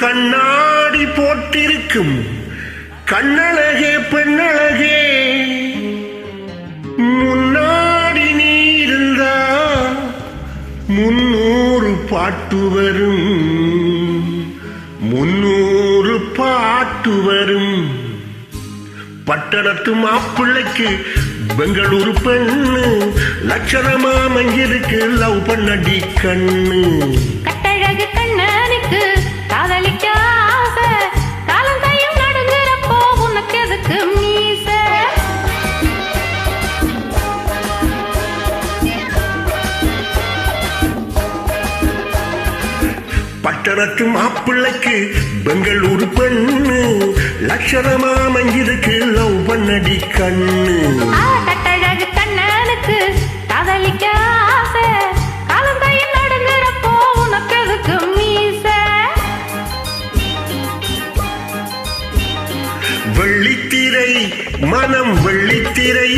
கண்ணாடி போட்டிருக்கும் கண்ணழகே பெண்ணழகே, முன்னாடி நீ இருந்தா 300 பாட்டு வரும், 300 பாட்டு வரும். பட்டணத்து மாப்பிள்ளைக்கு பெங்களூரு பெண்ணு லட்சணமா மங்கிருக்கு லவ் பண்ணடி கண்ணு. கட்டழகு கண்ணனுக்கு காதலிக்க ஆசை, காலம் கையும் நடுங்குறப்போ உனக்கு எதுக்கு மீச? பட்டணத்து மாப்பிள்ளைக்கு பெங்களூரு பெண்ணு லட்சணமா மங்கிருக்கு லவ் பண்ணடி கண்ணு. கட்டழகு கண்ணனுக்கு காதலிக்க ஆசை, காலம் கையும் நடுங்குறப்போ உனக்கு எதுக்கு மீச? வெள்ளித்திரை மனம் வெள்ளித்திரை,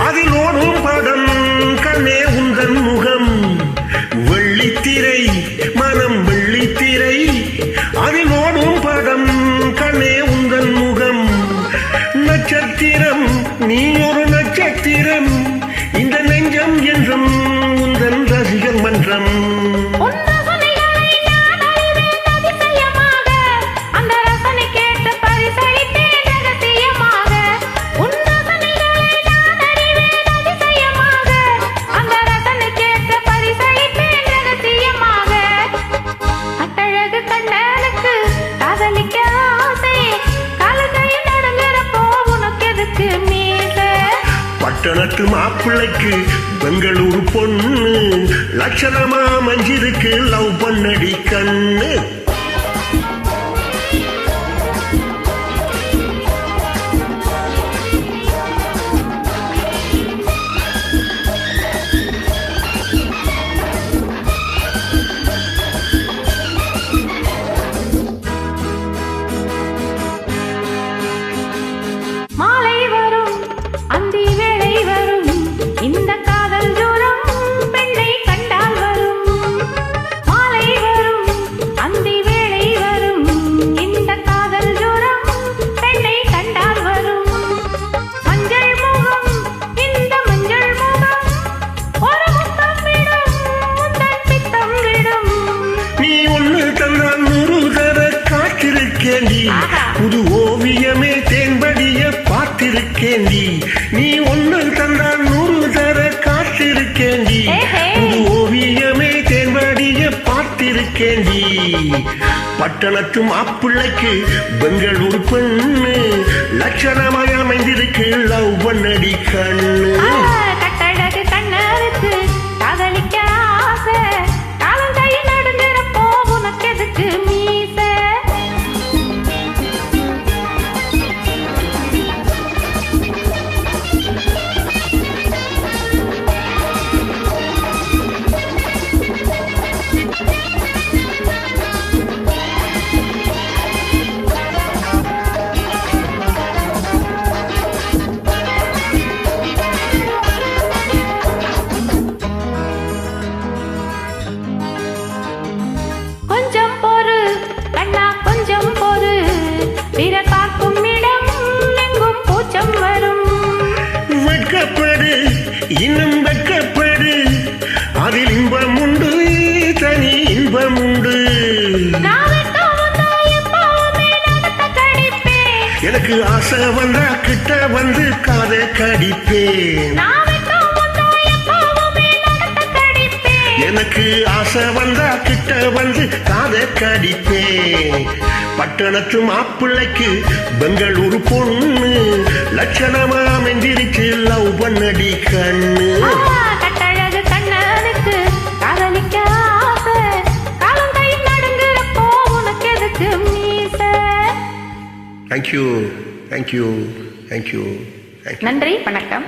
அதில் ஓடும் படம் கண்ணே உந்தன் முகம். வெள்ளித்திரை மனம் வெள்ளித்திரை, அதில் ஓடும் படம் கண்ணே உந்தன் முகம். நட்சத்திரம் நீ ஒரு நட்சத்திரம், இந்த நெஞ்சம் என்றும் உந்தன் ரசிகர் மன்றம். பட்டணத்து மாப்பிள்ளைக்கு பெங்களூரு பொண்ணு லட்சணமா மஞ்சிருக்கு லவ் பண்ணடி கண்ணு. புது ஓவியமே தேன்படிய பார்த்திருக்கேண்டி, நீ ஒன்னு தந்தால் 100 தர காத்திருக்கேண்டி. புது ஓவியமே தேன்படிய பார்த்திருக்கேண்டி. பட்டணத்து மாப்பிள்ளைக்கு பெங்களூரு பெண்ணு லட்சணமாய் அமைந்திருக்கு லவ் பண்ணடி கண்ணு. கட்டழகு கண்ணருக்கு காதலிக்க ஆசை, காலம் கையில் நடுங்குறப்போ உனக்கு எதுக்கு மீச? இன்னும் வெட்கப்படு, அதில் இன்பம் உண்டு, தனி இன்பம் உண்டு. எனக்கு ஆசை வந்தா கிட்ட வந்து காதை கடிப்பேன். எனக்கு ஆசை வந்தா கிட்ட வந்து காதை கடிப்பேன். பட்டணத்து மாப்பிள்ளைக்கு பெங்களூரு பொண்ணு லட்சணமா மெஞ்சிருக்கு லவ் பண்ணடி கண்ணு. கட்டழகு கண்ணனுக்கு காதலிக்க ஆசை, காலம் கையில் நடுங்குறப்போ உனக்கு எதுக்கு மீச? Thank you thank you thank you. நன்றி, வணக்கம்.